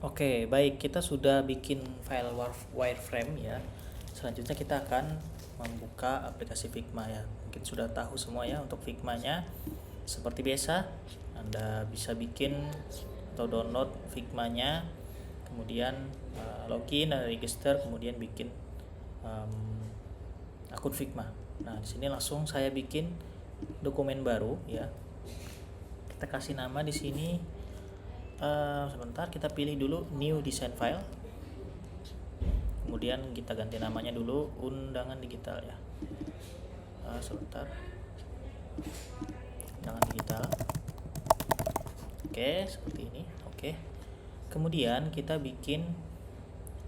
Oke, baik, kita sudah bikin file wireframe ya. Selanjutnya kita akan membuka aplikasi Figma ya. Mungkin sudah tahu semua ya untuk Figma-nya. Seperti biasa, Anda bisa bikin atau download Figma-nya, kemudian login dan register, kemudian bikin akun Figma. Nah, di sini langsung saya bikin dokumen baru ya. Kita kasih nama di sini. Sebentar, kita pilih dulu new design file, kemudian kita ganti namanya dulu undangan digital ya. Sebentar, undangan digital. Oke, seperti ini. Oke, kemudian kita bikin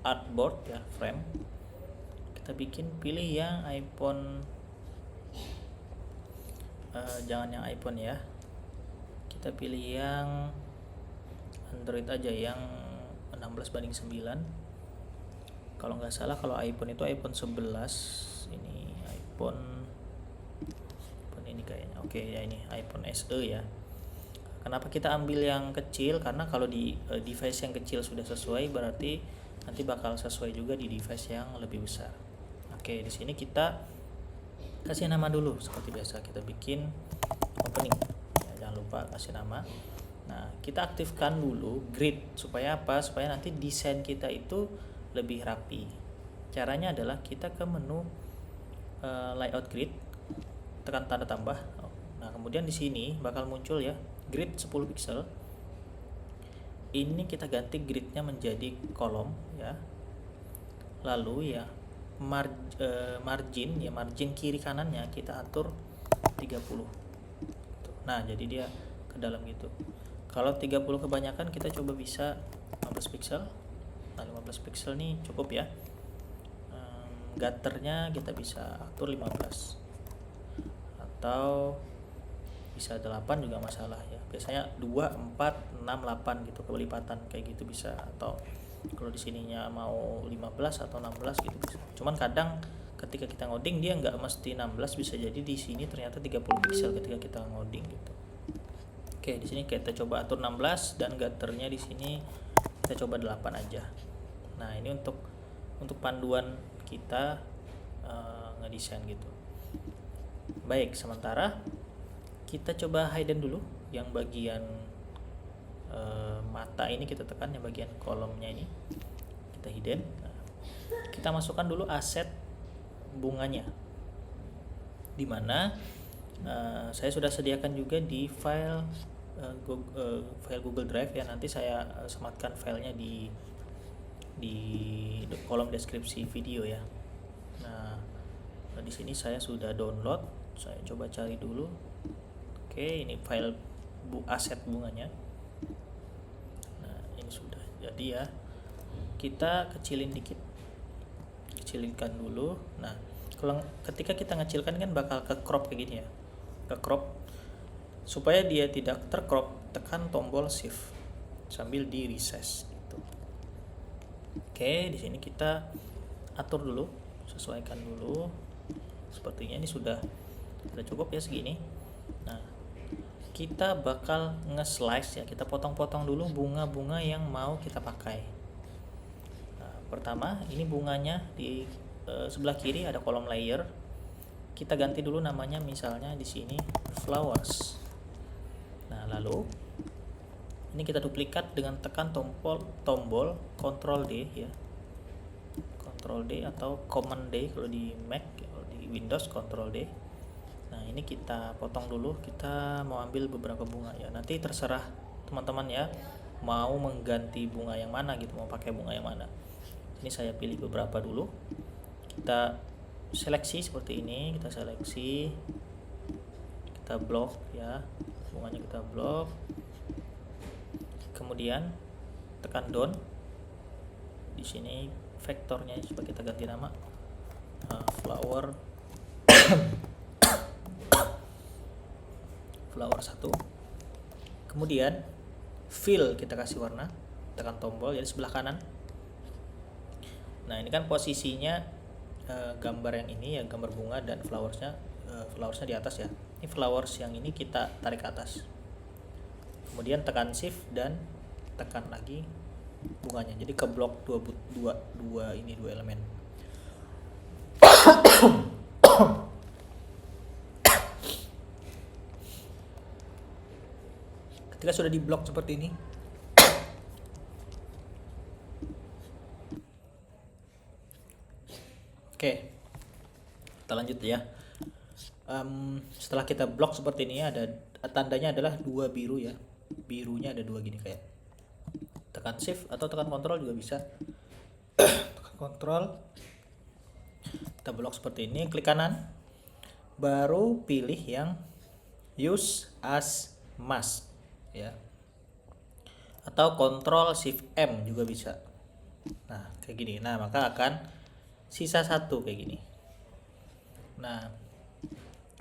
artboard ya, frame. Kita bikin, pilih yang iPhone, jangan yang iPhone ya, kita pilih yang Android aja, yang 16:9. Kalau nggak salah, kalau iPhone itu iPhone 11. Ini iPhone ini kayaknya. Oke ya, ini iPhone SE ya. Kenapa kita ambil yang kecil? Karena kalau di device yang kecil sudah sesuai, berarti nanti bakal sesuai juga di device yang lebih besar. Oke, di sini kita kasih nama dulu seperti biasa. Kita bikin opening ya, jangan lupa kasih nama. Nah, kita aktifkan dulu grid. Supaya apa? Supaya nanti desain kita itu lebih rapi. Caranya adalah kita ke menu layout grid, tekan tanda tambah. Nah, kemudian di sini bakal muncul ya grid 10 pixel. Ini kita ganti gridnya menjadi kolom ya. Lalu ya margin kiri kanannya kita atur 30. Nah, jadi dia ke dalam gitu. Kalau 30 kebanyakan, kita coba bisa 15 pixel. Nah, 15 pixel nih cukup ya. Gutternya kita bisa atur 15 atau bisa 8 juga masalah ya. Biasanya 2, 4, 6, 8 gitu, kelipatan kayak gitu bisa. Atau kalau di sininya mau 15 atau 16 gitu bisa. Cuman kadang ketika kita ngoding dia nggak mesti 16, bisa jadi di sini ternyata 30 pixel ketika kita ngoding gitu. Oke, di sini kita coba atur 16 dan gutternya di sini kita coba 8 aja. Nah, ini untuk panduan kita ngedesain gitu. Baik, sementara kita coba hidden dulu yang bagian mata ini, kita tekan yang bagian kolomnya ini. Kita hidden. Nah, kita masukkan dulu aset bunganya. Dimana saya sudah sediakan juga di file Google Drive ya. Nanti saya sematkan filenya di kolom deskripsi video ya. Nah, di sini saya sudah download. Saya coba cari dulu. Oke, ini file aset bunganya. Nah, ini sudah jadi ya. Kita kecilin dikit, kecilkan dulu. Nah, kalau ketika kita ngecilkan kan bakal ke crop kayak gini ya, ke crop. Supaya dia tidak tercrop, tekan tombol shift sambil di resize gitu. Oke, di sini kita atur dulu, sesuaikan dulu. Sepertinya ini sudah cukup ya segini. Nah, kita bakal nge-slice ya, kita potong-potong dulu bunga-bunga yang mau kita pakai. Nah, pertama ini bunganya di sebelah kiri ada kolom layer. Kita ganti dulu namanya, misalnya di sini flowers. Nah, lalu ini kita duplikat dengan tekan tombol Ctrl D ya. Ctrl D atau Command D kalau di Mac, kalau di Windows Ctrl D. Nah, ini kita potong dulu. Kita mau ambil beberapa bunga ya. Nanti terserah teman-teman ya, mau mengganti bunga yang mana gitu, mau pakai bunga yang mana. Ini saya pilih beberapa dulu. Kita seleksi seperti ini, kita seleksi, kita blok ya, bunganya kita blok. Kemudian tekan down. Di sini vektornya coba kita ganti nama, flower 1. Kemudian fill kita kasih warna, tekan tombol jadi sebelah kanan. Nah, ini kan posisinya gambar yang ini ya, gambar bunga dan flowersnya di atas ya. Ini flowers yang ini kita tarik ke atas. Kemudian tekan shift dan tekan lagi bunganya, jadi ke blok dua elemen. Ketika sudah diblok seperti ini, oke, kita lanjut ya. Setelah kita blok seperti ini, ada tandanya adalah dua biru ya, birunya ada dua gini, kayak tekan shift atau tekan kontrol juga bisa. Tekan kontrol, kita blok seperti ini, klik kanan, baru pilih yang use as mask ya, atau kontrol shift M juga bisa. Nah kayak gini, nah maka akan sisa satu kayak gini. Nah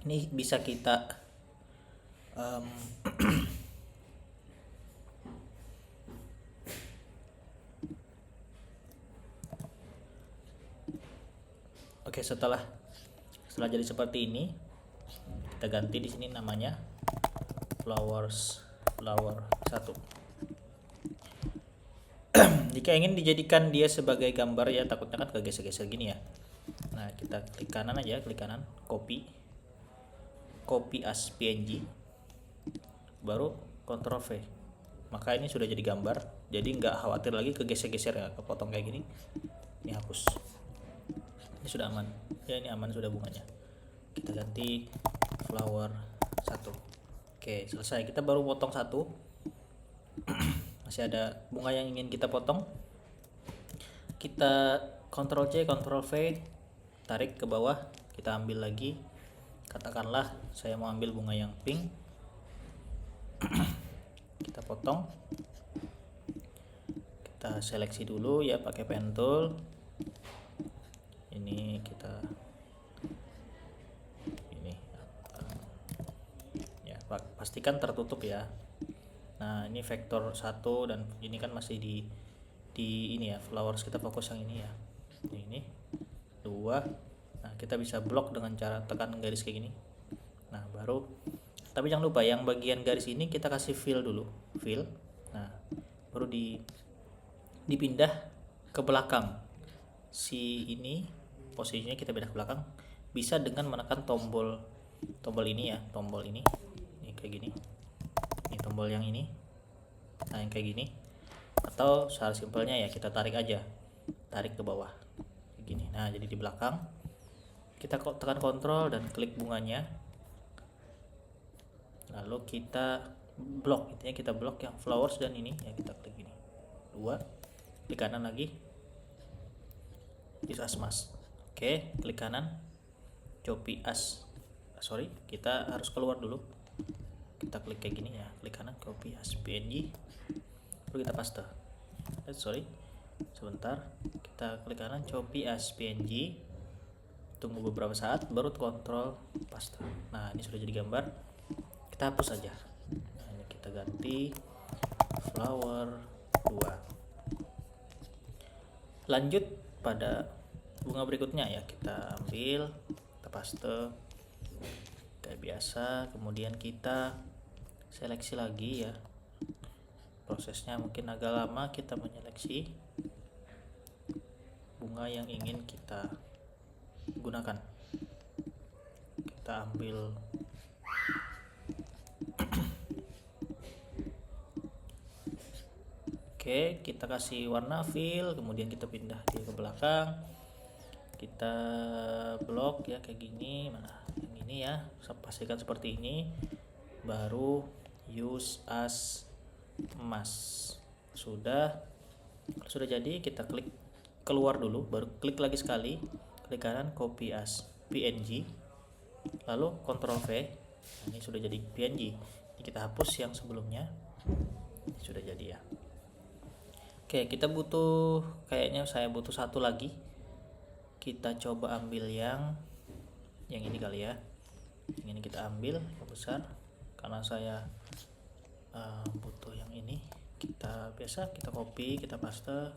ini bisa kita oke, setelah jadi seperti ini, kita ganti di sini namanya flower 1. Jika ingin dijadikan dia sebagai gambar ya, takutnya kan kegeser-geser gini ya. Nah kita klik kanan aja, klik kanan, copy as PNG, baru Ctrl V, maka ini sudah jadi gambar, jadi nggak khawatir lagi kegeser-geser ya, kepotong kayak gini. Ini hapus, ini sudah aman ya, ini aman sudah bunganya. Kita ganti flower 1. Oke, selesai. Kita baru potong satu. Masih ada bunga yang ingin kita potong, kita Ctrl C Ctrl V, tarik ke bawah, kita ambil lagi. Katakanlah saya mau ambil bunga yang pink, kita potong, kita seleksi dulu ya pakai pen tool. Ini kita ya, pastikan tertutup ya. Nah ini vektor 1 dan ini kan masih di ini ya, flowers, kita fokus yang ini ya, ini 2. Nah kita bisa blok dengan cara tekan garis kayak gini. Nah baru, tapi jangan lupa yang bagian garis ini kita kasih fill dulu, fill. Nah baru dipindah ke belakang. Si ini posisinya kita pindah ke belakang bisa dengan menekan tombol ini ya, tombol ini kayak gini. Ini tombol yang ini, nah yang kayak gini. Atau cara simpelnya ya kita tarik aja, tarik ke bawah kayak gini. Nah jadi di belakang, kita tekan kontrol dan klik bunganya, lalu kita blok, intinya kita blok yang flowers dan ini ya, kita klik gini, 2, klik kanan lagi, use as mask. Oke, klik kanan, copy as, kita harus keluar dulu, kita klik kayak gini ya, klik kanan, copy as PNG, lalu kita paste. Sebentar, kita klik kanan, copy as PNG, tunggu beberapa saat, baru kontrol paste. Nah ini sudah jadi gambar, kita hapus saja. Nah, ini kita ganti flower 2. Lanjut pada bunga berikutnya ya, kita ambil, kita paste kayak biasa, kemudian kita seleksi lagi ya. Prosesnya mungkin agak lama, kita menyeleksi bunga yang ingin kita gunakan. Kita ambil oke, kita kasih warna fill, kemudian kita pindah dia ke belakang, kita blok ya kayak gini. Mana yang ini ya, pastikan seperti ini, baru use as mask. Sudah jadi, kita klik keluar dulu, baru klik lagi sekali, klik kanan, copy as PNG, lalu Ctrl V. Ini sudah jadi PNG. Ini kita hapus yang sebelumnya. Ini sudah jadi ya. Oke, kita butuh, kayaknya saya butuh satu lagi. Kita coba ambil yang ini kali ya. Yang ini kita ambil yang besar, karena saya butuh yang ini. Kita copy, kita paste,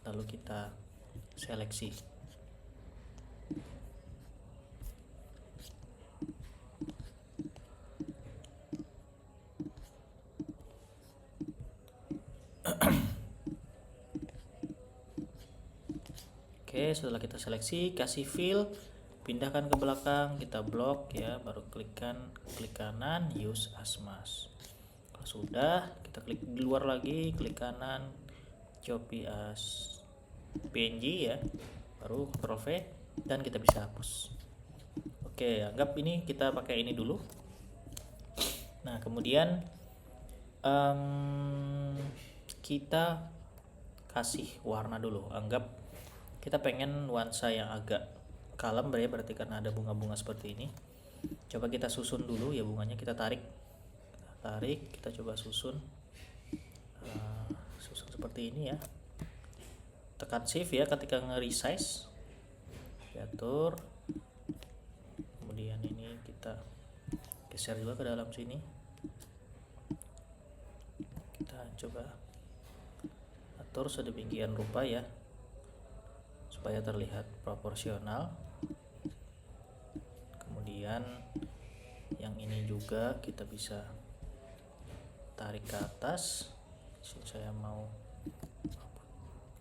lalu kita seleksi. Oke, setelah kita seleksi, kasih fill, pindahkan ke belakang, kita blok ya, baru klik kanan, use as mask. Kalau sudah, kita klik di luar lagi, klik kanan, copy as PNG ya, baru Ctrl V dan kita bisa hapus. Oke, anggap ini kita pakai ini dulu. Nah, kemudian kita kasih warna dulu. Anggap kita pengen nuansa yang agak kalem ya, berarti karena ada bunga-bunga seperti ini. Coba kita susun dulu ya bunganya, kita tarik, kita coba susun seperti ini ya. Tekan shift ya ketika nge-resize, diatur. Kemudian ini kita geser juga ke dalam sini. Kita coba atur sedemikian rupa ya, supaya terlihat proporsional. Kemudian yang ini juga kita bisa tarik ke atas. Saya mau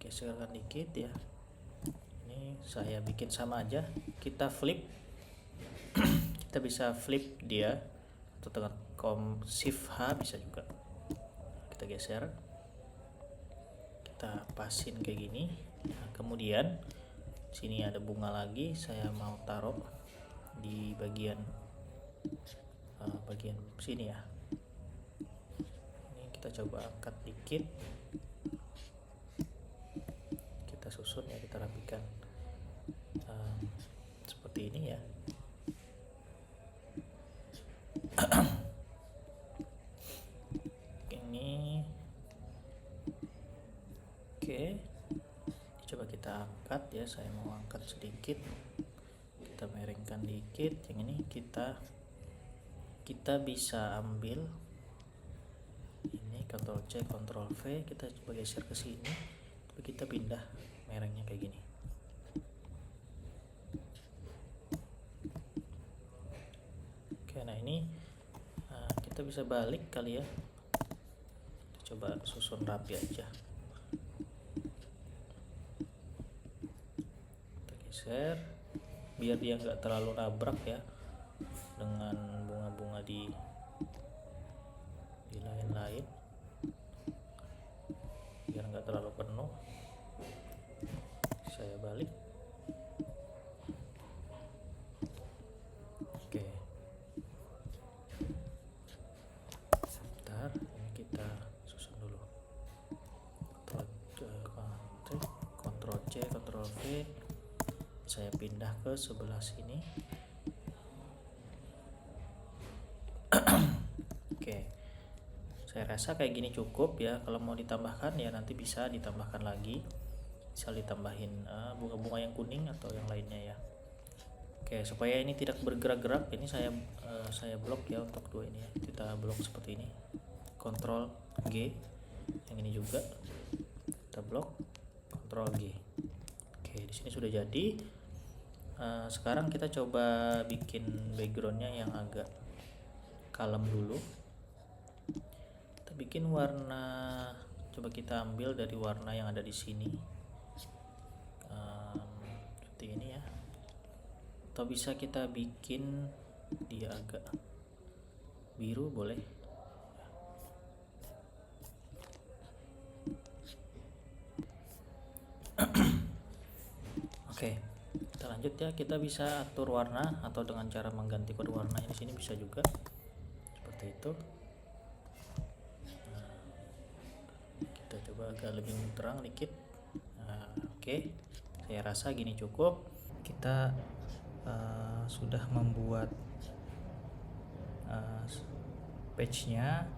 geserkan dikit ya. Ini saya bikin sama aja. Kita flip. Kita bisa flip dia atau tekan shift H bisa juga. Kita geser. Kita pasin kayak gini. Nah, kemudian sini ada bunga lagi, saya mau taruh di bagian sini ya. Ini kita coba angkat dikit, kita susun ya, kita rapikan seperti ini ya. Ini oke, coba kita angkat ya, saya mau angkat sedikit, kita miringkan dikit. Yang ini kita bisa ambil ini, Ctrl C Ctrl V, kita coba geser ke sini, kita pindah merengnya kayak gini. Oke, nah ini kita bisa balik kali ya, kita coba susun rapi aja. Geser biar dia nggak terlalu nabrak ya dengan bunga-bunga di lain-lain, biar nggak terlalu penuh. Saya balik. Oke, sebentar, ini kita susun dulu. Ctrl C Ctrl V, saya pindah ke sebelah sini. Oke, saya rasa kayak gini cukup ya. Kalau mau ditambahkan ya nanti bisa ditambahkan lagi, bisa ditambahin bunga-bunga yang kuning atau yang lainnya ya. Oke, supaya ini tidak bergerak-gerak, ini saya blok ya untuk dua ini ya. Kita blok seperti ini, Ctrl G. Yang ini juga kita blok, Ctrl G. Oke, di sini sudah jadi. Sekarang kita coba bikin backgroundnya yang agak kalem dulu. Kita bikin warna, coba kita ambil dari warna yang ada di sini, seperti ini ya. Atau bisa kita bikin dia agak biru, boleh. Oke, kita lanjut ya. Kita bisa atur warna atau dengan cara mengganti kode warna di sini bisa juga seperti itu. Nah, kita coba agak lebih terang dikit. Nah, oke, saya rasa gini cukup. Kita sudah membuat page-nya,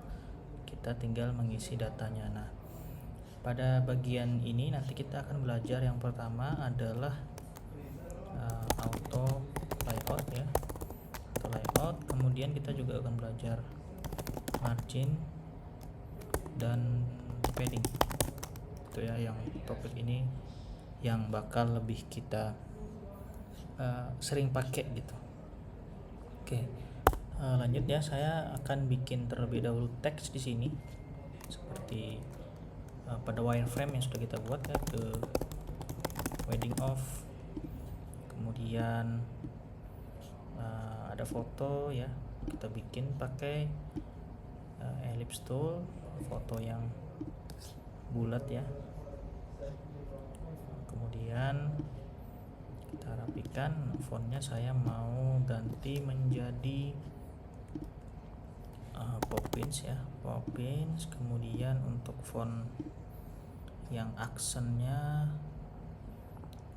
kita tinggal mengisi datanya. Nah, pada bagian ini nanti kita akan belajar yang pertama adalah auto layout ya, auto layout. Kemudian kita juga akan belajar margin dan padding. Itu ya yang topik ini yang bakal lebih kita sering pakai gitu. Oke, lanjut ya. Saya akan bikin terlebih dahulu teks di sini seperti pada wireframe yang sudah kita buat ya, ke wedding off. Kemudian ada foto ya, kita bikin pakai ellipse tool, foto yang bulat ya. Kemudian kita rapikan, fontnya saya mau ganti menjadi Poppins ya, Poppins. Kemudian untuk font yang aksennya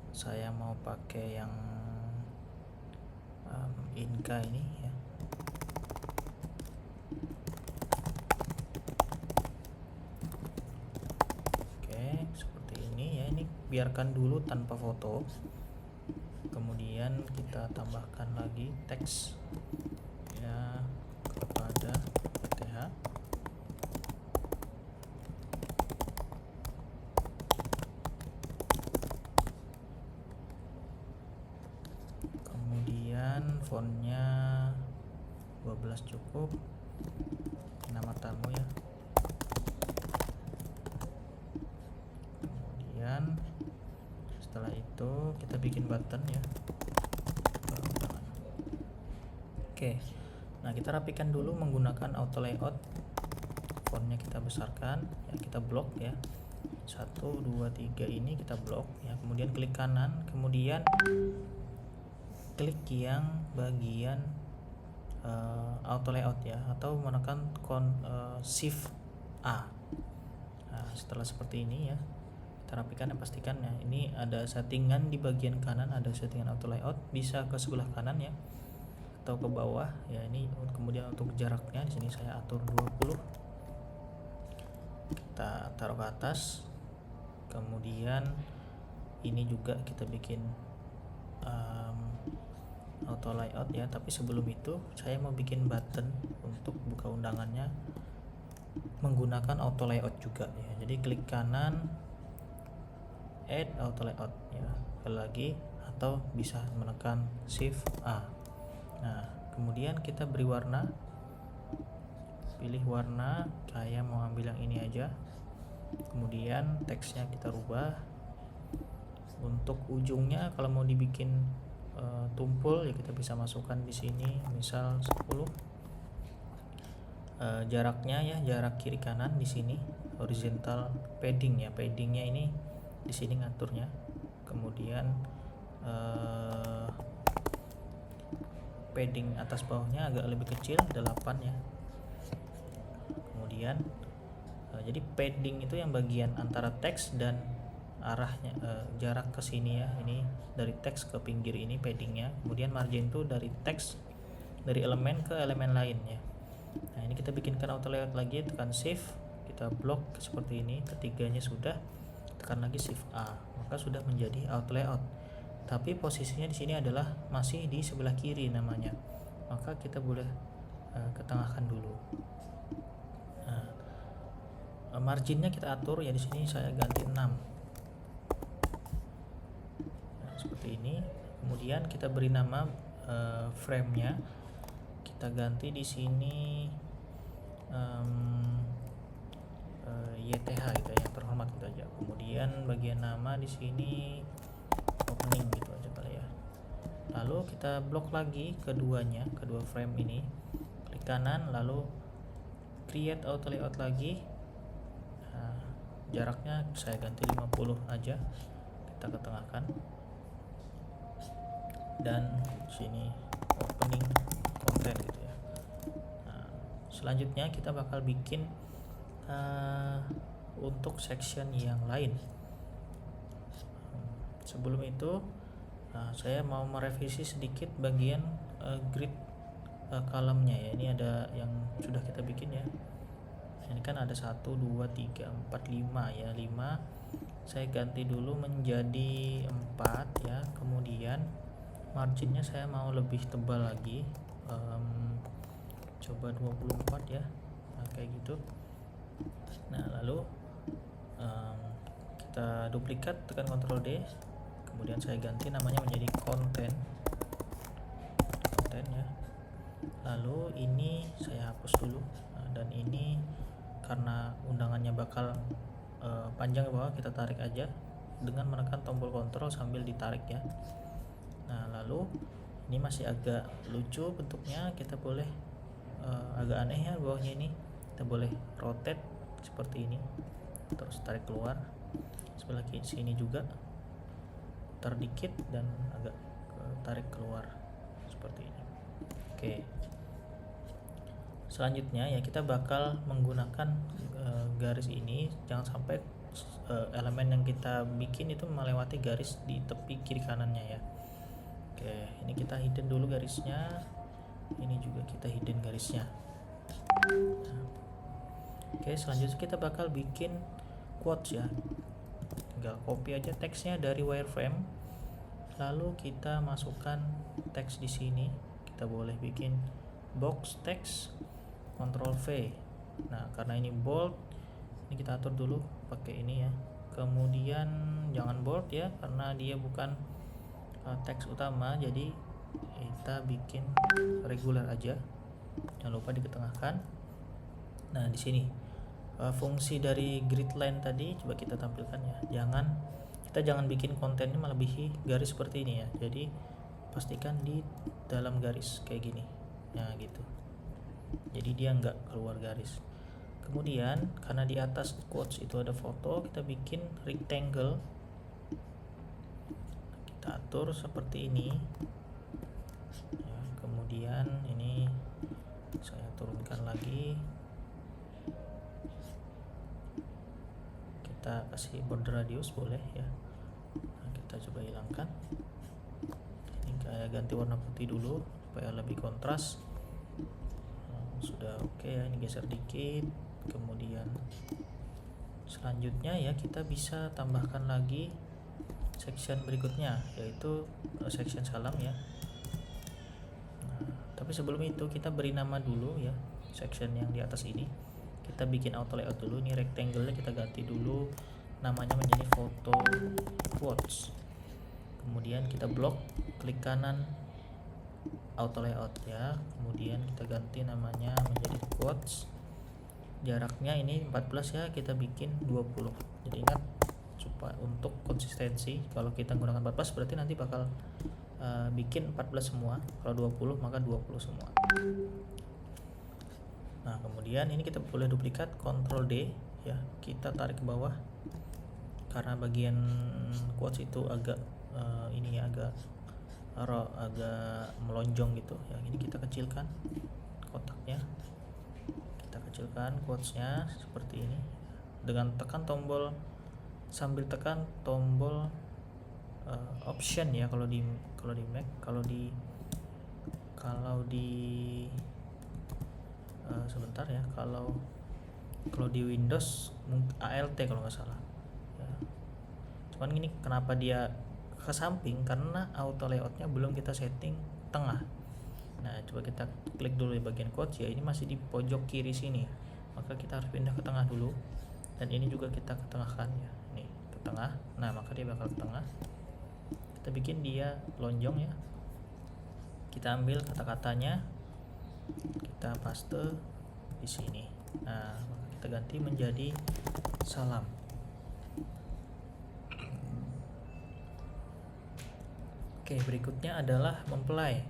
saya mau pakai yang Inka ini ya. Oke, seperti ini ya. Ini biarkan dulu tanpa foto. Kemudian kita tambahkan lagi teks ya, kepada PTH. Kemudian fontnya 12 cukup. Nama tamu ya. Kemudian setelah itu kita bikin button ya. Oke, nah kita rapikan dulu menggunakan auto layout. Fontnya kita besarkan ya, kita blok ya, 1, 2, 3 ini kita blok ya. Kemudian klik kanan, kemudian klik yang bagian auto layout ya, atau menekan shift A. Nah, setelah seperti ini ya, kita rapikan dan pastikan ya, ini ada settingan di bagian kanan, ada settingan auto layout, bisa ke sebelah kanan ya atau ke bawah ya. Ini kemudian untuk jaraknya di sini saya atur 20, kita taruh ke atas. Kemudian ini juga kita bikin auto layout ya, tapi sebelum itu saya mau bikin button untuk buka undangannya menggunakan auto layout juga ya. Jadi klik kanan, add auto layout ya, sekali lagi, atau bisa menekan shift A. Nah, kemudian kita beri warna, pilih warna, saya mau ambil yang ini aja. Kemudian teksnya kita rubah. Untuk ujungnya kalau mau dibikin tumpul ya, kita bisa masukkan di sini misal 10. Jaraknya ya, jarak kiri kanan di sini horizontal padding ya, paddingnya ini di sini ngaturnya. Kemudian padding atas bawahnya agak lebih kecil, 8 ya. Kemudian jadi padding itu yang bagian antara teks dan arahnya, jarak ke sini ya, ini dari teks ke pinggir ini paddingnya. Kemudian margin itu dari teks, dari elemen ke elemen lain ya. Nah, ini kita bikinkan auto layout lagi, tekan shift, kita blok seperti ini. Ketiganya sudah, tekan lagi shift A, maka sudah menjadi auto layout. Tapi posisinya di sini adalah masih di sebelah kiri namanya, maka kita boleh ketengahkan dulu. Nah, marginnya kita atur ya, di sini saya ganti 6. Nah, seperti ini. Kemudian kita beri nama frame-nya, kita ganti di sini YTH gitu ya, yang terhormat gitu aja. Kemudian bagian nama di sini opening gitu aja kali ya. Lalu kita blok lagi keduanya, kedua frame ini, klik kanan, lalu create auto layout lagi. Nah, jaraknya saya ganti 50 aja, kita ketengahkan, dan sini opening content gitu ya. Nah, selanjutnya kita bakal bikin untuk section yang lain. Sebelum itu saya mau merevisi sedikit bagian grid column-nya ya. Ini ada yang sudah kita bikin ya. Ini kan ada 1, 2, 3, 4, 5 ya. 5 saya ganti dulu menjadi 4 ya. Kemudian marginnya saya mau lebih tebal lagi, coba 24 ya. Nah, kayak gitu. Nah, lalu kita duplikat, tekan Ctrl D, kemudian saya ganti namanya menjadi konten ya. Lalu ini saya hapus dulu. Nah, dan ini karena undangannya bakal panjang ke bawah, kita tarik aja dengan menekan tombol kontrol sambil ditarik ya. Nah, lalu ini masih agak lucu bentuknya, kita boleh agak aneh ya bawahnya ini, kita boleh rotate seperti ini, terus tarik keluar. Sebelah sini juga terdikit dan agak tarik keluar seperti ini. Oke, selanjutnya ya kita bakal menggunakan garis ini, jangan sampai elemen yang kita bikin itu melewati garis di tepi kiri kanannya ya. Oke, ini kita hidden dulu garisnya, ini juga kita hidden garisnya. Nah, oke, selanjutnya kita bakal bikin quotes ya. Tinggal copy aja teksnya dari wireframe, lalu kita masukkan teks di sini. Kita boleh bikin box text, Ctrl V. Nah, karena ini bold, ini kita atur dulu pakai ini ya. Kemudian jangan bold ya, karena dia bukan teks utama, jadi kita bikin regular aja. Jangan lupa diketengahkan. Nah, di sini fungsi dari grid line tadi coba kita tampilkan ya. Kita jangan bikin kontennya melebihi garis seperti ini ya. Jadi pastikan di dalam garis kayak gini. Nah, gitu. Jadi dia nggak keluar garis. Kemudian karena di atas quotes itu ada foto, kita bikin rectangle. Kita atur seperti ini. Ya, kemudian ini saya turunkan lagi. Kita kasih border radius boleh ya. Nah, kita coba hilangkan. Ini kayak ganti warna putih dulu supaya lebih kontras. Sudah oke ya, ini geser dikit. Kemudian selanjutnya ya kita bisa tambahkan lagi section berikutnya, yaitu section salam ya. Nah, tapi sebelum itu kita beri nama dulu ya section yang di atas ini. Kita bikin auto layout dulu. Ini rectangle-nya kita ganti dulu namanya menjadi photo quotes. Kemudian kita blok, klik kanan auto layout ya. Kemudian kita ganti namanya menjadi quotes. Jaraknya ini 14 ya, kita bikin 20. Jadi ingat supaya untuk konsistensi, kalau kita menggunakan 14 berarti nanti bakal bikin 14 semua. Kalau 20 maka 20 semua. Nah, kemudian ini kita boleh duplikat, Ctrl D ya, kita tarik ke bawah karena bagian quotes itu agak ini ya, agak melonjong gitu ya. Ini kita kecilkan kotaknya, kita kecilkan quotesnya seperti ini dengan tekan tombol, sambil tekan tombol option ya kalau di Mac. Kalau di sebentar ya, kalau di Windows ALT kalau nggak salah ya. Cuman ini kenapa dia ke samping, karena auto layoutnya belum kita setting tengah. Nah, coba kita klik dulu di bagian quotes ya, ini masih di pojok kiri sini, maka kita harus pindah ke tengah dulu, dan ini juga kita ketengahkan ya, ini ke tengah. Nah, maka dia bakal ke tengah. Kita bikin dia lonjong ya, kita ambil kata-katanya, kita paste di sini. Nah, kita ganti menjadi salam. Oke, berikutnya adalah mempelai.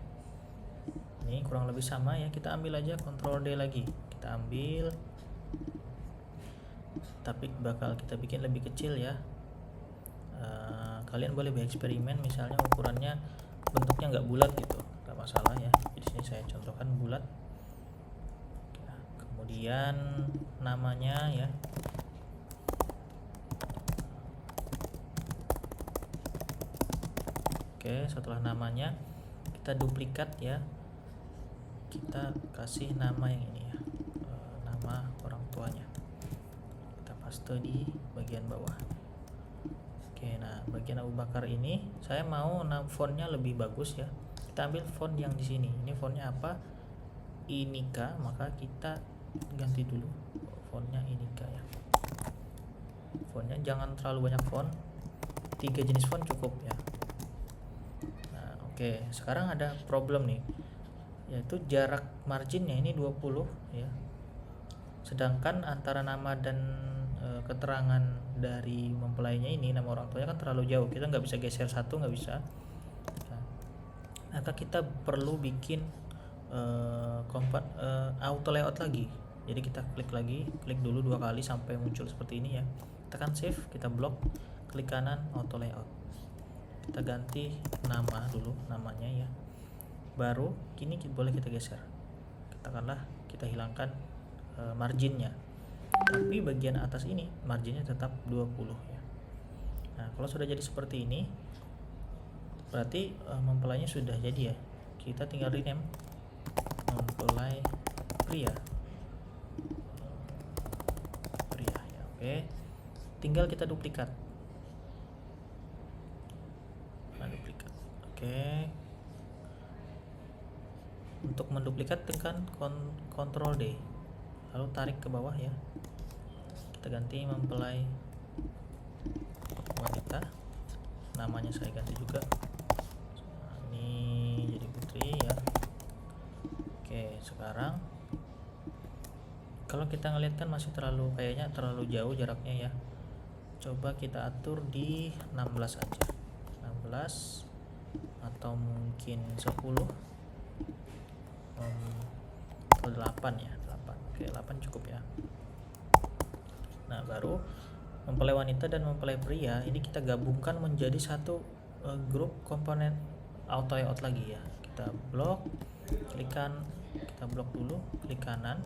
Ini kurang lebih sama ya, kita ambil aja Ctrl D lagi. Kita ambil, tapi bakal kita bikin lebih kecil ya. Kalian boleh bereksperimen, misalnya ukurannya bentuknya nggak bulat gitu, nggak masalah ya. Di sini saya contohkan bulat. Kemudian namanya ya, oke, setelah namanya kita duplikat ya, kita kasih nama yang ini ya, nama orang tuanya, kita paste di bagian bawah. Oke, nah bagian Abu Bakar ini saya mau fontnya lebih bagus ya, kita ambil font yang di sini. Ini fontnya apa? Inika, maka kita ganti dulu fontnya Inika ya. Fontnya jangan terlalu banyak font, 3 jenis font cukup ya. Nah, oke, sekarang ada problem nih, yaitu jarak marginnya ini 20 ya, sedangkan antara nama dan keterangan dari mempelainya ini, nama orang tuanya kan terlalu jauh, kita nggak bisa geser satu, nggak bisa. Nah, maka kita perlu bikin auto layout lagi. Jadi kita klik dulu 2 kali sampai muncul seperti ini ya, tekan shift, kita blok, klik kanan, auto layout, kita ganti nama dulu, namanya ya, baru kini boleh kita geser, katakanlah kita hilangkan marginnya, tapi bagian atas ini marginnya tetap 20 ya. Nah kalau sudah jadi seperti ini berarti mempelainya sudah jadi ya, kita tinggal rename mempelai pria ya. Oke, tinggal kita duplikat. Duplikat. Oke, untuk menduplikat tekan Ctrl D, lalu tarik ke bawah ya, kita ganti mempelai wanita, namanya saya ganti juga, ini jadi putri ya. Oke, sekarang kalau kita ngeliat kan masih kayaknya terlalu jauh jaraknya ya, coba kita atur di 16 aja, 16 atau mungkin 10 atau 8 ya, 8. Oke, 8 cukup ya. Nah baru mempelai wanita dan mempelai pria ini kita gabungkan menjadi satu grup komponen auto layout lagi ya. Kita blok, kita blok dulu, klik kanan,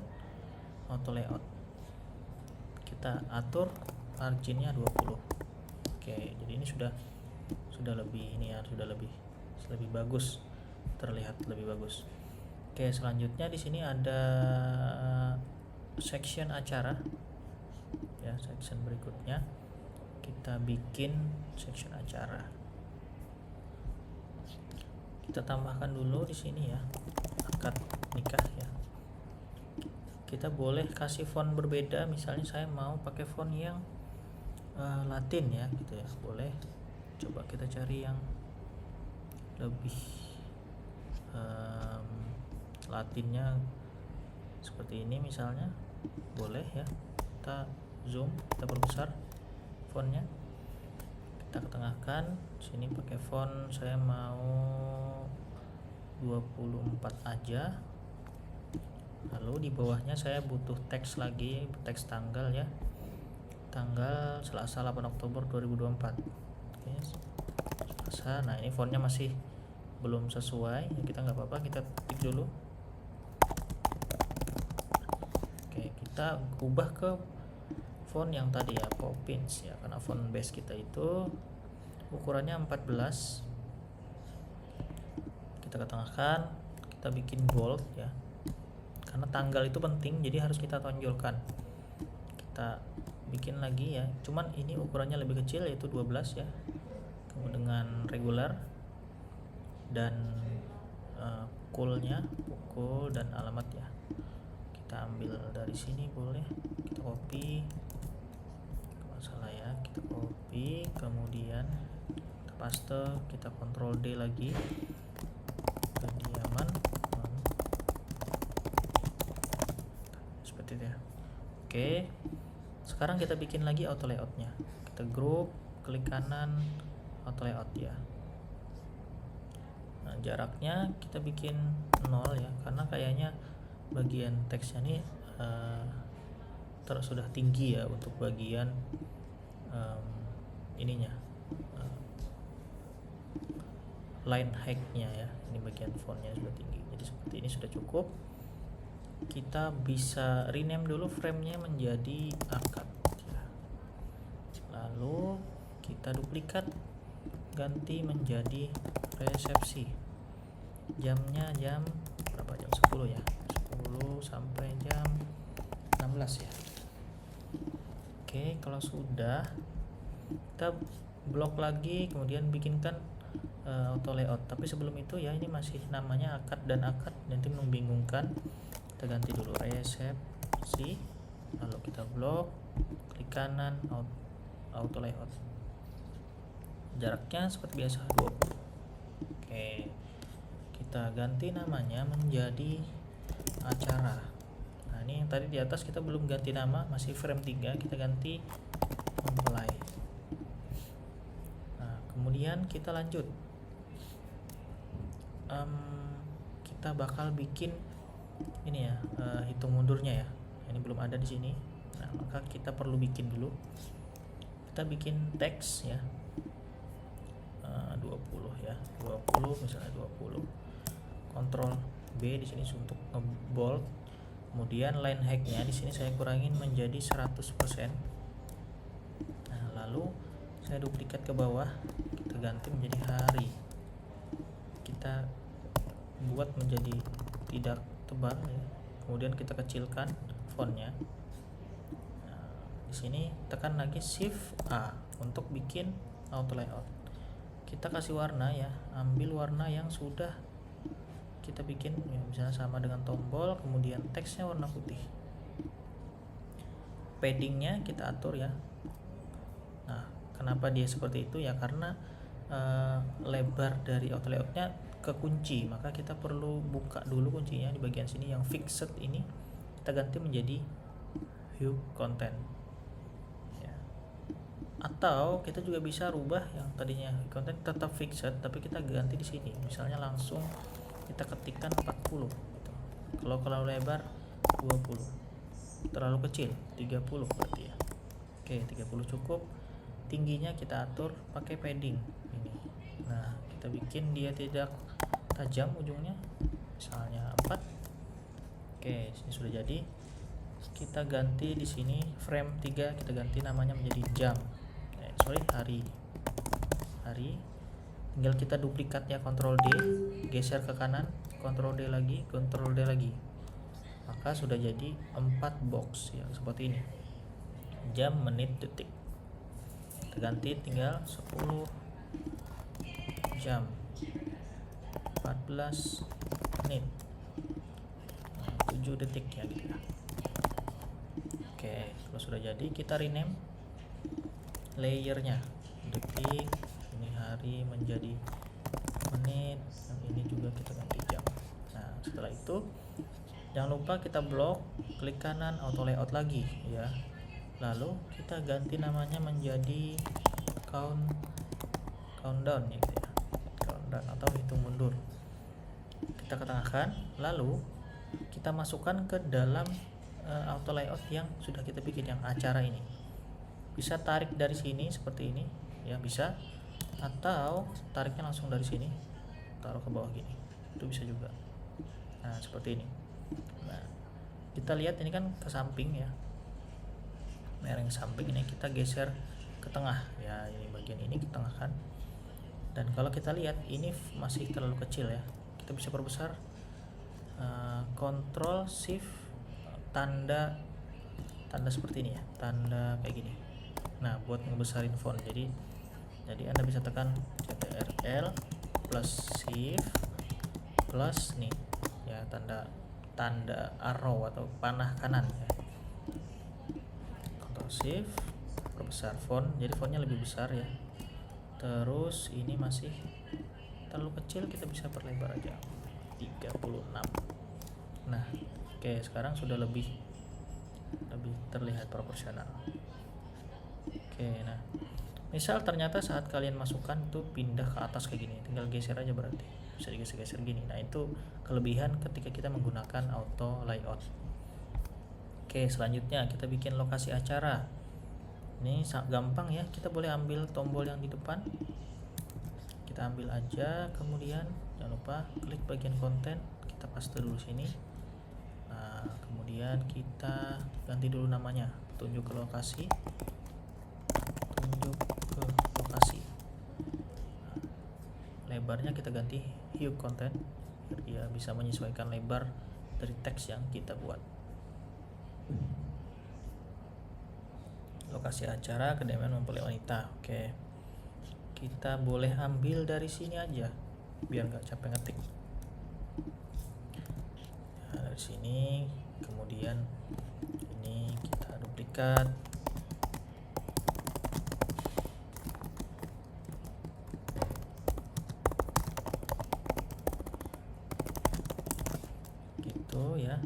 auto layout, kita atur marginnya 20. Oke, jadi ini sudah lebih sudah lebih bagus, terlihat lebih bagus. Oke, selanjutnya di sini ada section acara ya, section berikutnya kita bikin section acara, kita tambahkan dulu di sini ya, akad nikah ya. Kita boleh kasih font berbeda, misalnya saya mau pakai font yang Latin ya gitu ya, boleh. Coba kita cari yang lebih Latinnya seperti ini misalnya, boleh ya. Kita zoom, kita perbesar fontnya, kita ketengahkan sini pakai font saya mau 24 aja. Lalu di bawahnya saya butuh teks lagi, teks tanggal ya, tanggal Selasa 8 Oktober 2024. Oke, Selasa. Nah ini fontnya masih belum sesuai ya, kita nggak apa-apa, kita ketik dulu. Oke, kita ubah ke font yang tadi ya, Poppins ya, karena font base kita itu ukurannya 14. Kita ketengahkan, kita bikin bold ya, karena tanggal itu penting jadi harus kita tonjolkan. Kita bikin lagi ya, cuman ini ukurannya lebih kecil yaitu 12 ya, kemudian dengan regular dan pukul dan alamat ya, kita ambil dari sini boleh, kita copy, masalah ya, kita copy kemudian kita paste, kita Ctrl D lagi, kediaman seperti itu ya. Oke, sekarang kita bikin lagi auto layoutnya, kita group, klik kanan, auto layout ya. Nah jaraknya kita bikin 0 ya, karena kayaknya bagian teksnya ini sudah tinggi ya untuk bagian ininya, line height-nya ya, ini bagian fontnya sudah tinggi, jadi seperti ini sudah cukup. Kita bisa rename dulu frame-nya menjadi akad ya. Lalu kita duplikat, ganti menjadi resepsi, jamnya jam berapa, jam 10 ya, 10 sampai jam 16 ya. Oke, kalau sudah kita blok lagi, kemudian bikinkan auto layout, tapi sebelum itu ya, ini masih namanya akad dan akad, nanti membingungkan. Kita ganti dulu resepsi, lalu kita blok, klik kanan, auto layout, jaraknya seperti biasa 20. Oke, kita ganti namanya menjadi acara. Nah ini yang tadi di atas kita belum ganti nama, masih frame 3, kita ganti kemudian kita lanjut. Kita bakal bikin ini ya, hitung mundurnya ya. Ini belum ada di sini. Nah, maka kita perlu bikin dulu. Kita bikin teks ya. 20 ya. 20 misalnya 20. Ctrl B di sini untuk ngebold. Kemudian line height-nya di sini saya kurangin menjadi 100%. Nah, lalu saya duplikat ke bawah, kita ganti menjadi hari. Kita buat menjadi tidak tebal ya. Kemudian kita kecilkan fontnya. Nah, di sini tekan lagi Shift A untuk bikin auto layout. Kita kasih warna ya, ambil warna yang sudah kita bikin ya, misalnya sama dengan tombol, kemudian teksnya warna putih. Paddingnya kita atur ya. Nah, kenapa dia seperti itu ya, karena lebar dari auto layoutnya kekunci, maka kita perlu buka dulu kuncinya di bagian sini yang fixed ini, kita ganti menjadi hue content ya. Atau kita juga bisa rubah yang tadinya hue content tetap fixed, tapi kita ganti di sini, misalnya langsung kita ketikkan 40 gitu. Kalau lebar 20, terlalu kecil 30 berarti ya. Oke, 30 cukup. Tingginya kita atur pakai padding ini. Nah, kita bikin dia tidak tajam ujungnya, misalnya 4. Oke, ini sudah jadi. Kita ganti di sini frame 3, kita ganti namanya menjadi jam. Hari. Tinggal kita duplikat ya, Ctrl D, geser ke kanan, Ctrl D lagi, Ctrl D lagi. Maka sudah jadi 4 box ya, seperti ini. Jam, menit, detik. Kita ganti tinggal 10 jam 14 menit 7 detik ya gitu ya. Oke, kalau sudah jadi kita rename layernya, detik, ini hari menjadi menit, yang ini juga kita ganti jam. Nah, setelah itu jangan lupa kita blok, klik kanan, auto layout lagi ya. Lalu kita ganti namanya menjadi countdown ya, gitu ya. Countdown atau hitung mundur. Kita ketengahkan, lalu kita masukkan ke dalam auto layout yang sudah kita bikin, yang acara ini. Bisa tarik dari sini seperti ini ya, bisa, atau tariknya langsung dari sini taruh ke bawah gini, itu bisa juga. Nah, seperti ini. Nah, kita lihat ini kan ke samping ya, mereng samping, ini kita geser ke tengah ya, ini bagian ini ke tengah kan. Dan kalau kita lihat ini masih terlalu kecil ya, kita bisa perbesar, Ctrl Shift tanda seperti ini ya, tanda kayak gini. Nah, buat ngebesarin font, jadi Anda bisa tekan Ctrl plus Shift plus nih ya, tanda arrow atau panah kanan ya. Ctrl Shift perbesar font, jadi fontnya lebih besar ya. Terus ini masih terlalu kecil, kita bisa perlebar aja 36. Nah, oke, sekarang sudah lebih terlihat proporsional. Oke, nah misal ternyata saat kalian masukkan itu pindah ke atas kayak gini, tinggal geser aja, berarti bisa digeser-geser gini. Nah, itu kelebihan ketika kita menggunakan auto layout. Oke, selanjutnya kita bikin lokasi acara. Ini sangat gampang ya, kita boleh ambil tombol yang di depan, kita ambil aja, kemudian jangan lupa klik bagian konten, kita paste dulu sini. Nah, kemudian kita ganti dulu namanya, tunjuk ke lokasi. Nah, lebarnya kita ganti hue content biar dia bisa menyesuaikan lebar dari teks yang kita buat. Lokasi acara, kedamaian mempelai wanita. Oke, kita boleh ambil dari sini aja biar nggak capek ngetik. Nah, dari sini, kemudian ini kita duplikat. Gitu ya.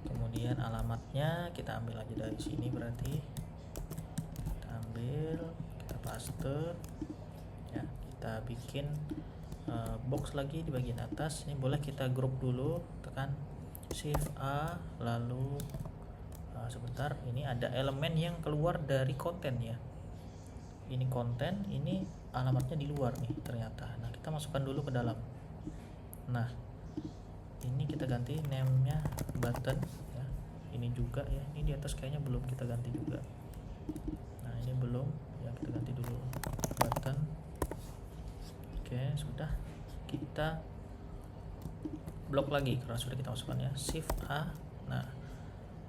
Kemudian alamatnya kita ambil aja dari sini, berarti kita ambil, kita paste ya. kita bikin box lagi di bagian atas. Ini boleh kita group dulu, tekan Shift A, lalu sebentar, ini ada elemen yang keluar dari konten ya. Ini konten, ini alamatnya di luar nih ternyata. Nah, kita masukkan dulu ke dalam. Nah, ini kita ganti name-nya button ya. Ini juga ya, ini di atas kayaknya belum kita ganti juga. Nah, ini belum ya, kita ganti dulu button. Oke, sudah. Kita blok lagi karena sudah kita masukkan ya. Shift A. Nah,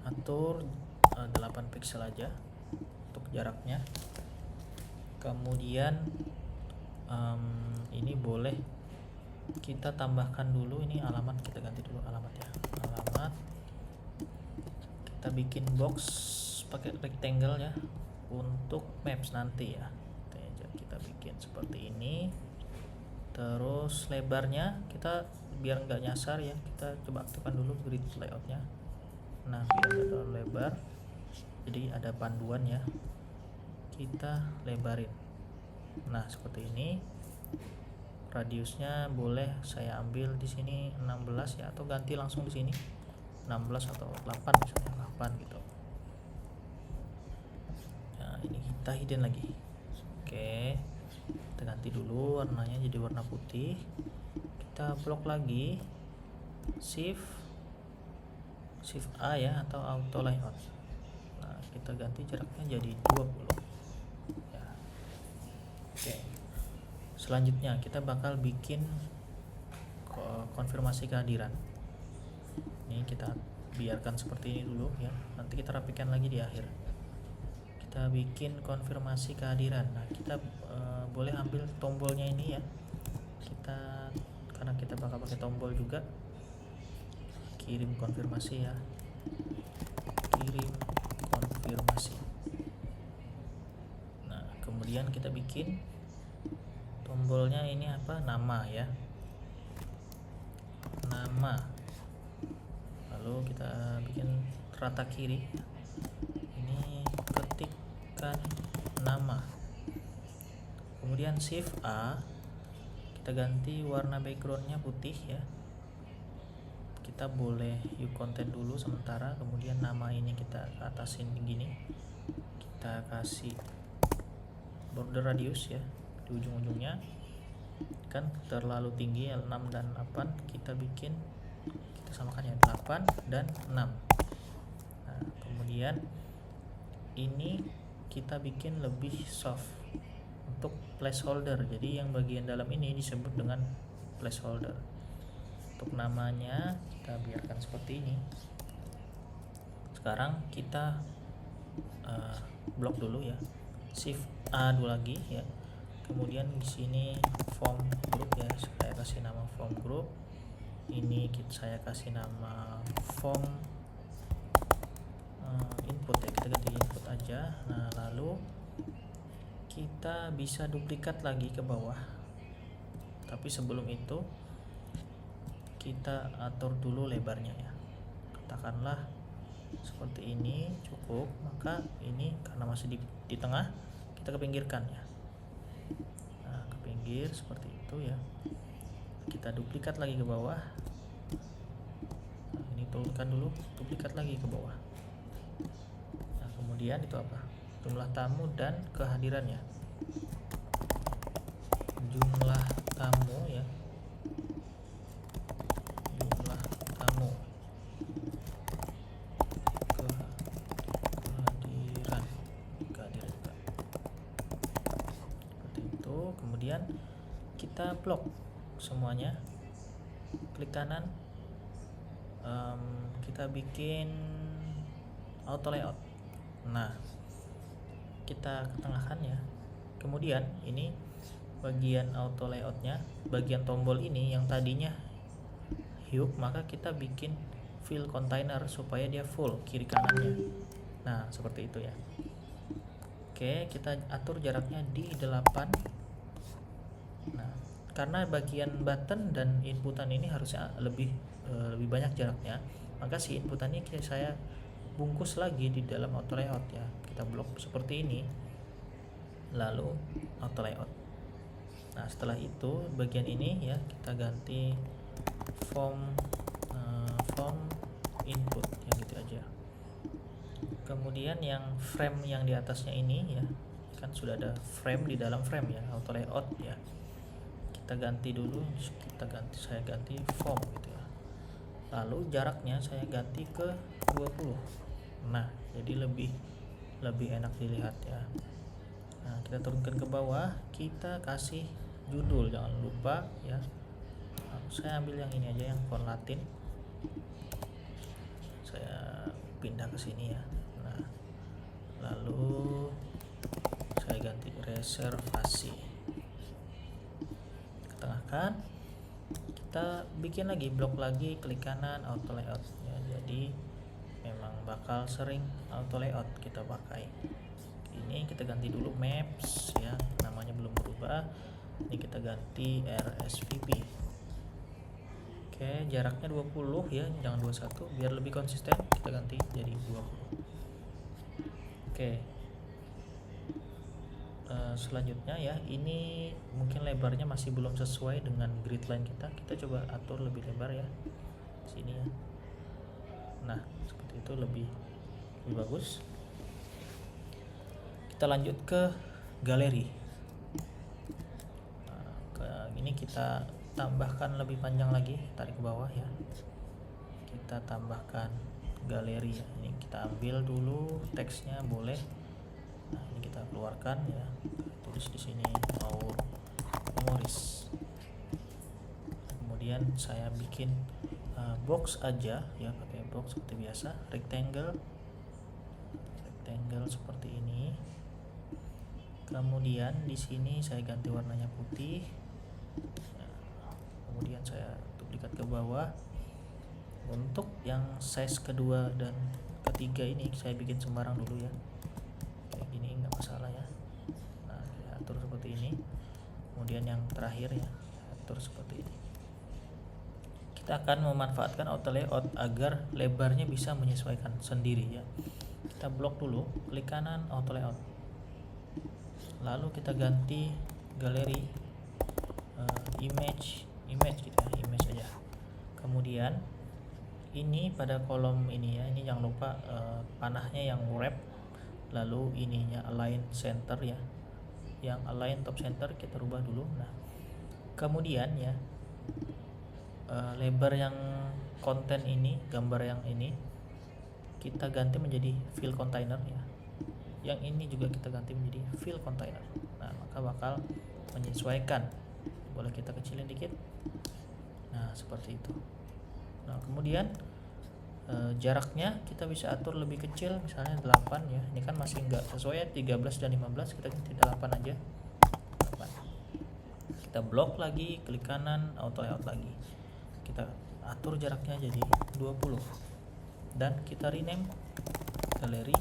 atur 8 pixel aja untuk jaraknya. Kemudian ini boleh kita tambahkan dulu, ini alamat, kita ganti dulu alamat ya. Alamat, kita bikin box pakai rectangle ya untuk maps nanti ya. Kita bikin seperti ini. Terus lebarnya kita biar nggak nyasar ya, kita coba aktifkan dulu grid layoutnya. Nah, biar nggak terlalu lebar, jadi ada panduan ya, kita lebarin. Nah, seperti ini. Radiusnya boleh saya ambil di sini 16 ya, atau ganti langsung di sini 16 atau 8 misalnya 8 gitu. Nah, ini kita hidden lagi. Oke, kita ganti dulu warnanya jadi warna putih. Kita blok lagi, Shift A ya, atau auto layout. Nah, kita ganti jaraknya jadi 20 ya. Oke, selanjutnya kita bakal bikin konfirmasi kehadiran. Ini kita biarkan seperti ini dulu ya, nanti kita rapikan lagi di akhir. Kita bikin konfirmasi kehadiran. Nah, kita boleh ambil tombolnya ini ya, kita karena kita bakal pakai tombol juga. Kirim konfirmasi ya, kirim konfirmasi. Nah, kemudian kita bikin tombolnya ini apa, nama ya, nama. Lalu kita bikin rata kiri, ini ketikkan nama. Kemudian Shift A, kita ganti warna backgroundnya putih ya. Kita boleh view content dulu sementara, kemudian nama ini kita atasin begini, kita kasih border radius ya di ujung-ujungnya, kan terlalu tinggi 6 dan 8, kita bikin, kita samakan ya 8 dan 6. Nah, kemudian ini kita bikin lebih soft untuk placeholder, jadi yang bagian dalam ini disebut dengan placeholder. Untuk namanya kita biarkan seperti ini. Sekarang kita blok dulu ya, Shift A dulu lagi ya. Kemudian di sini form group ya, saya kasih nama form group. Ini saya kasih nama form input ya, kita ganti input aja. Nah, lalu kita bisa duplikat lagi ke bawah, tapi sebelum itu kita atur dulu lebarnya ya, katakanlah seperti ini cukup. Maka ini karena masih di tengah, kita kepinggirkan ya. Nah, ke pinggir seperti itu ya, kita duplikat lagi ke bawah. Nah, ini turunkan dulu, duplikat lagi ke bawah. Nah, kemudian itu apa, jumlah tamu dan kehadirannya. Jumlah tamu ya, jumlah tamu, kehadiran juga seperti itu. Kemudian kita blok semuanya, klik kanan, kita bikin auto layout. Nah, kita ketengahkan ya. Kemudian ini bagian auto layoutnya, bagian tombol ini yang tadinya hue, maka kita bikin fill container supaya dia full kiri kanannya. Nah, seperti itu ya. Oke, kita atur jaraknya di 8. Nah, karena bagian button dan inputan ini harusnya lebih banyak jaraknya, maka si inputan ini saya bungkus lagi di dalam auto layout ya. Kita blok seperti ini, lalu auto layout. Nah setelah itu bagian ini ya kita ganti form input yang gitu aja. Kemudian yang frame yang di atasnya ini ya, kan sudah ada frame di dalam frame ya, auto layout ya. Kita ganti dulu, saya ganti form gitu ya. Lalu jaraknya saya ganti ke 20. Nah, jadi lebih enak dilihat ya. Nah, kita turunkan ke bawah, kita kasih judul, jangan lupa ya. Nah, saya ambil yang ini aja, yang font Latin. Saya pindah ke sini ya. Nah, lalu saya ganti reservasi. Ketengahkan. Kita bikin lagi blok lagi, klik kanan auto layout ya. Jadi memang bakal sering auto layout kita pakai. Ini kita ganti dulu maps ya, namanya belum berubah. Ini kita ganti RSVP. Oke, jaraknya 20 ya, jangan 21 biar lebih konsisten. Kita ganti jadi 20. Oke. Selanjutnya ya, ini mungkin lebarnya masih belum sesuai dengan grid line kita. Kita coba atur lebih lebar ya. Sini ya. Nah, seperti itu lebih bagus. Kita lanjut ke galeri. Nah, ini kita tambahkan lebih panjang lagi, tarik ke bawah ya. Kita tambahkan galeri ya. Ini kita ambil dulu teksnya boleh. Nah, ini kita keluarkan ya. Tulis di sini our memories. Kemudian saya bikin box aja ya, pakai box seperti biasa, rectangle seperti ini. Kemudian di sini saya ganti warnanya putih. Nah, kemudian saya duplikat ke bawah. Untuk yang size kedua dan ketiga ini saya bikin sembarang dulu ya. Kayak gini nggak masalah ya. Nah, saya atur seperti ini. Kemudian yang terakhir ya, atur seperti ini. Kita akan memanfaatkan auto layout agar lebarnya bisa menyesuaikan sendiri ya. Kita blok dulu, klik kanan auto layout. Lalu kita ganti galeri image gitu ya, image aja. Kemudian ini pada kolom ini ya, ini jangan lupa panahnya yang wrap. Lalu ininya align center ya, yang align top center kita rubah dulu. Nah, kemudian ya lebar yang konten ini, gambar yang ini kita ganti menjadi fill container ya. Yang ini juga kita ganti menjadi fill container. Nah, maka bakal menyesuaikan. Boleh kita kecilin dikit. Nah, seperti itu. Nah, kemudian jaraknya kita bisa atur lebih kecil, misalnya 8 ya. Ini kan masih enggak sesuai ya, 13 dan 15, kita ganti 8 aja. 8. Kita blok lagi, klik kanan, auto layout lagi. Kita atur jaraknya jadi 20. Dan kita rename galeri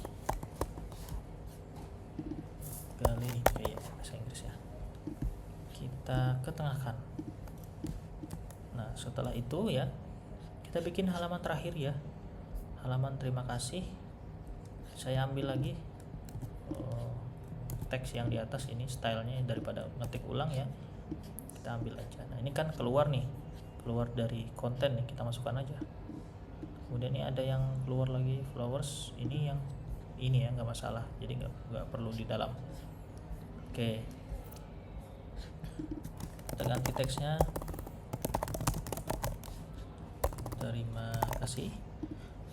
kayak bahasa Inggris ya. Kita ketengahkan. Nah, setelah itu ya, kita bikin halaman terakhir ya, halaman terima kasih. Saya ambil lagi teks yang di atas ini, stylenya daripada ngetik ulang ya, kita ambil aja. Nah, ini kan keluar dari konten nih, kita masukkan aja. Kemudian ini ada yang keluar lagi, flowers, ini yang ini ya, nggak masalah, jadi nggak perlu di dalam. Oke, kita ganti teksnya terima kasih.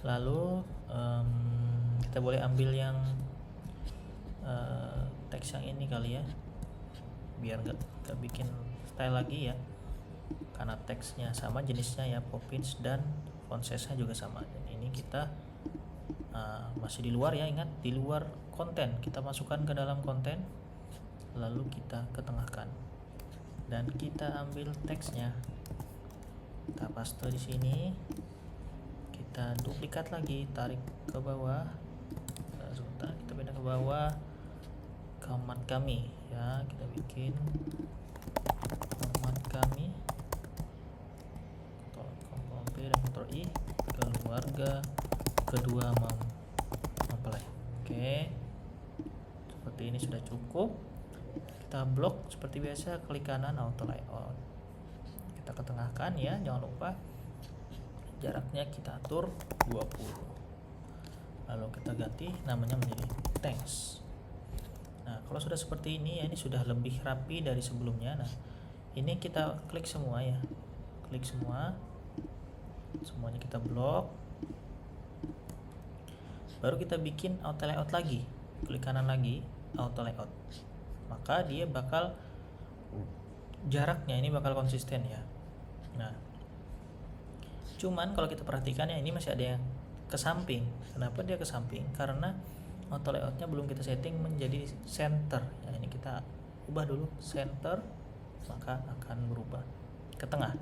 Lalu kita boleh ambil yang teks yang ini kali ya, biar nggak bikin style lagi ya, karena teksnya sama jenisnya ya, Poppins, dan font size-nya juga sama. Dan ini kita masih di luar ya, ingat di luar konten, kita masukkan ke dalam konten, lalu kita ketengahkan dan kita ambil teksnya, kita paste di sini, kita duplikat lagi, tarik ke bawah. Sebentar, kita pindah ke bawah, command kami ya, kita bikin command kami, Ctrl P dan Ctrl I, keluarga kedua mempelai. Oke, seperti ini sudah cukup. Kita kita blok seperti biasa, klik kanan auto layout, kita ketengahkan ya, jangan lupa jaraknya kita atur 20, lalu kita ganti namanya menjadi thanks. Nah kalau sudah seperti ini ya, ini sudah lebih rapi dari sebelumnya. Nah ini kita klik semua ya, klik semua, semuanya kita blok, baru kita bikin auto layout lagi, klik kanan lagi auto layout, maka dia bakal jaraknya ini bakal konsisten ya. Nah cuman kalau kita perhatikan ya, ini masih ada yang ke samping. Kenapa dia ke samping? Karena auto layoutnya belum kita setting menjadi center ya. Ini kita ubah dulu center, maka akan berubah ke tengah.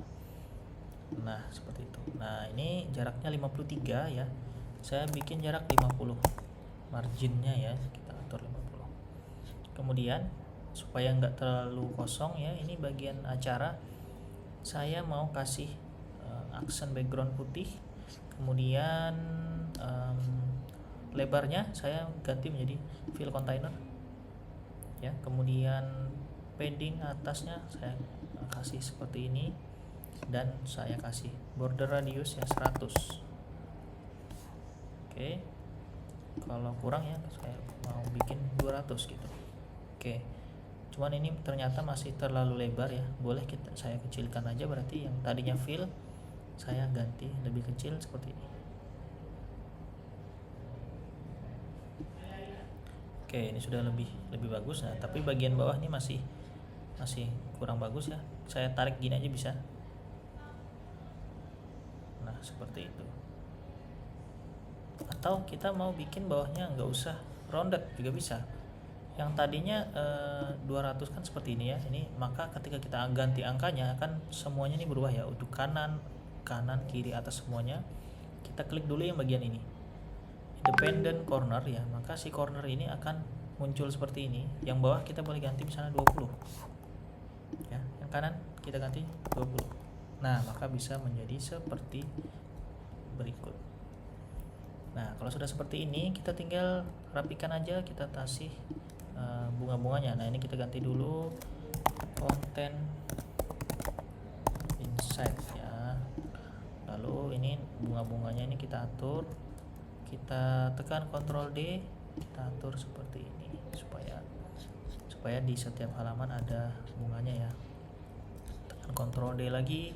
Nah seperti itu. Nah ini jaraknya 53 ya, saya bikin jarak 50, marginnya ya kita atur 50. Kemudian supaya nggak terlalu kosong ya, ini bagian acara saya mau kasih aksen background putih, kemudian lebarnya saya ganti menjadi fill container ya, kemudian padding atasnya saya kasih seperti ini, dan saya kasih border radius ya 100. Oke, kalau kurang ya saya mau bikin 200 gitu. Oke, cuman ini ternyata masih terlalu lebar ya, boleh saya kecilkan aja, berarti yang tadinya fill saya ganti lebih kecil seperti ini. Oke, ini sudah lebih bagus. Nah tapi bagian bawah ini masih kurang bagus ya, saya tarik gini aja bisa. Nah seperti itu. Atau kita mau bikin bawahnya nggak usah rounded juga bisa. Yang tadinya 200 kan seperti ini ya, ini maka ketika kita ganti angkanya akan semuanya ini berubah ya, untuk kanan kiri atas semuanya. Kita klik dulu yang bagian ini, independent corner ya, maka si corner ini akan muncul seperti ini. Yang bawah kita boleh ganti misalnya 20 ya, yang kanan kita ganti 20. Nah maka bisa menjadi seperti berikut. Nah kalau sudah seperti ini, kita tinggal rapikan aja, kita kasih bunga-bunganya. Nah ini kita ganti dulu content inside ya, lalu ini bunga-bunganya ini kita atur, kita tekan Ctrl D, kita atur seperti ini supaya di setiap halaman ada bunganya ya. Tekan Ctrl D lagi,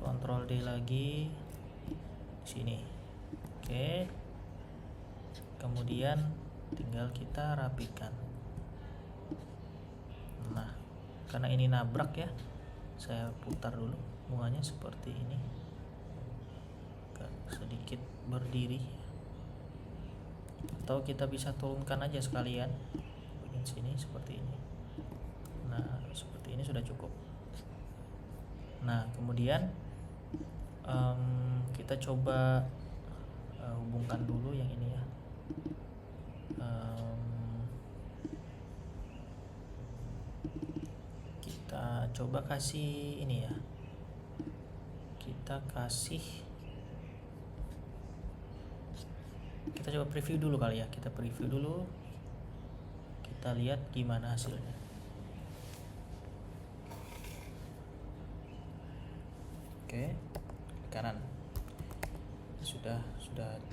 Ctrl D lagi di sini. Oke, kemudian tinggal kita rapikan. Nah karena ini nabrak ya, saya putar dulu bunganya seperti ini, sedikit berdiri, atau kita bisa turunkan aja sekalian bagian sini seperti ini. Nah seperti ini sudah cukup. Nah kemudian kita coba hubungkan dulu yang ini ya. Kita coba kasih ini ya, kita coba preview dulu kali ya, kita preview dulu, kita lihat gimana hasilnya. Oke, kanan sudah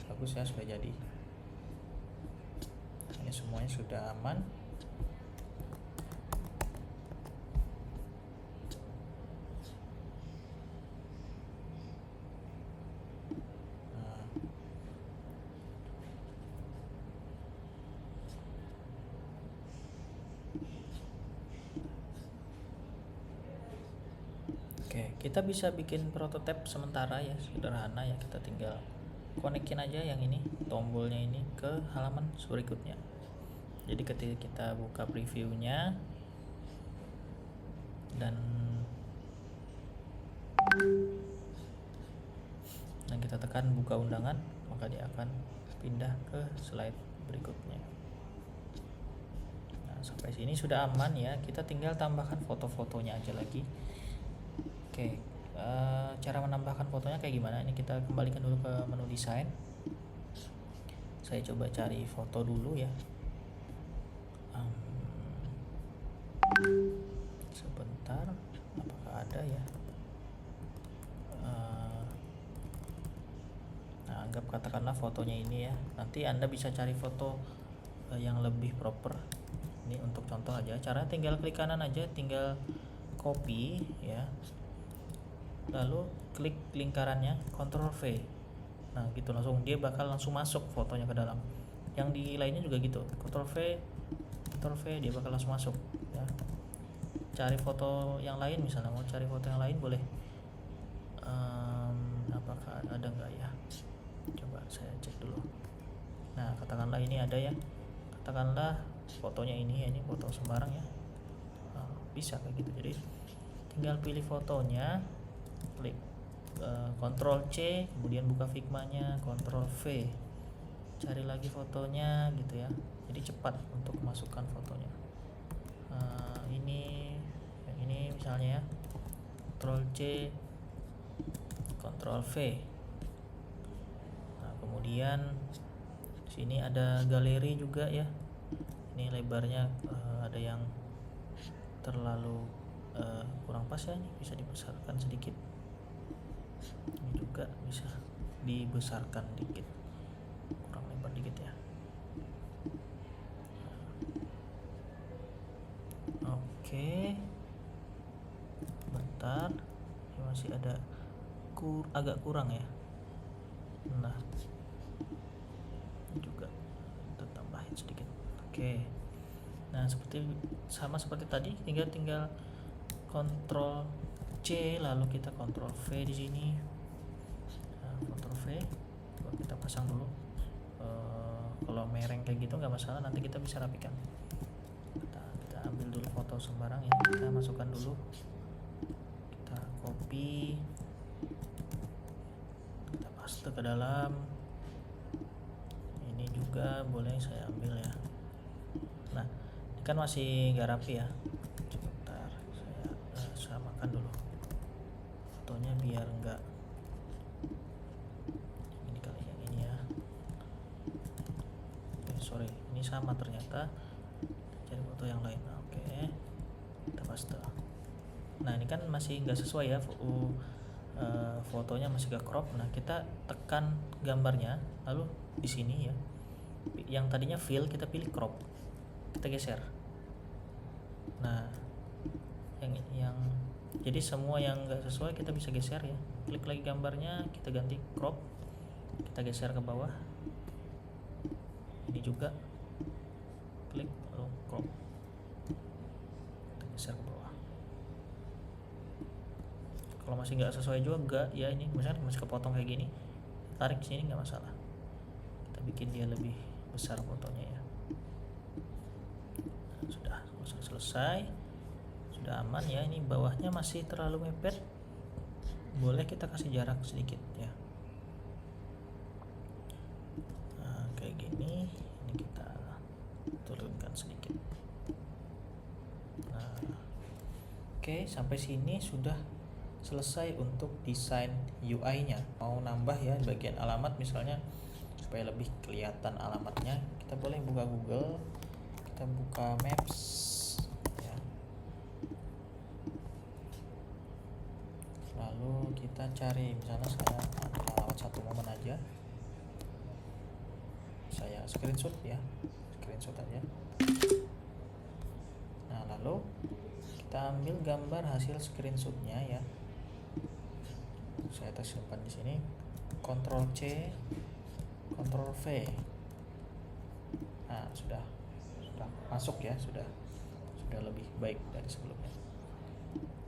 bagus ya, sudah jadi. Ini semuanya sudah aman. Oke, kita bisa bikin prototipe sementara ya, sederhana ya. Kita tinggal konekin aja yang ini, tombolnya ini ke halaman berikutnya. Jadi ketika kita buka previewnya dan kita tekan buka undangan, maka dia akan pindah ke slide berikutnya. Nah, sampai sini sudah aman ya. Kita tinggal tambahkan foto-fotonya aja lagi. Oke, cara menambahkan fotonya kayak gimana? Ini kita kembalikan dulu ke menu desain. Saya coba cari foto dulu ya. sebentar, apakah ada ya. Nah, anggap katakanlah fotonya ini ya, nanti Anda bisa cari foto yang lebih proper. Ini untuk contoh aja, caranya tinggal klik kanan aja, tinggal copy ya, lalu klik lingkarannya, Ctrl V. Nah gitu, langsung dia bakal langsung masuk fotonya ke dalam. Yang di lainnya juga gitu, Ctrl V, dia bakal langsung masuk ya. Cari foto yang lain, misalnya mau cari foto yang lain boleh. Apakah ada nggak ya, coba saya cek dulu. Nah katakanlah ini ada ya, katakanlah fotonya ini ya, ini foto sembarang ya. Bisa kayak gitu. Jadi tinggal pilih fotonya, klik Ctrl C, kemudian buka Figma-nya, Ctrl V, cari lagi fotonya gitu ya. Jadi cepat untuk masukkan fotonya. Ini yang ini misalnya ya, Ctrl C, Ctrl V. Nah kemudian sini ada galeri juga ya. Ini lebarnya ada yang terlalu kurang pas ya, ini bisa dibesarkan sedikit. Ini juga bisa dibesarkan dikit, kurang lebar dikit ya. Oke, bentar, ini masih ada agak kurang ya. Nah ini juga kita tambahin sedikit. Oke, nah sama seperti tadi, tinggal Ctrl C, lalu kita Ctrl V di sini. Nah, Ctrl V, coba kita pasang dulu. Kalau mereng kayak gitu nggak masalah, nanti kita bisa rapikan. Kita ambil dulu foto sembarang ya, kita masukkan dulu, kita copy, kita paste ke dalam. Ini juga boleh saya ambil ya. Nah ini kan masih nggak rapi ya, sebentar saya samakan dulu fotonya biar enggak ini kali yang ini ya. Sorry, ini sama ternyata, cari foto yang lain. Oke, kita paste. Nah ini kan masih nggak sesuai ya, fotonya masih gak crop. Nah kita tekan gambarnya, lalu di sini ya, yang tadinya fill kita pilih crop, kita geser. Nah yang jadi semua yang nggak sesuai kita bisa geser ya, klik lagi gambarnya, kita ganti crop, kita geser ke bawah. Ini juga klik lalu crop, kita geser ke bawah. Kalau masih nggak sesuai juga ya, ini misalnya masih kepotong kayak gini, tarik sini nggak masalah, kita bikin dia lebih besar fotonya ya. Nah, sudah selesai, sudah aman ya. Ini bawahnya masih terlalu mepet, boleh kita kasih jarak sedikit ya. Nah, kayak gini, ini kita turunkan sedikit. Nah, oke, sampai sini sudah selesai untuk desain UI-nya. Mau nambah ya bagian alamat misalnya, supaya lebih kelihatan alamatnya, kita boleh buka Google, kita buka Maps ya. Lalu kita cari, misalnya saya alamat satu momen aja, saya screenshot ya, screenshot aja. Nah lalu kita ambil gambar hasil screenshotnya ya, saya simpan di sini, Ctrl C, Ctrl V. Nah sudah masuk ya, sudah lebih baik dari sebelumnya.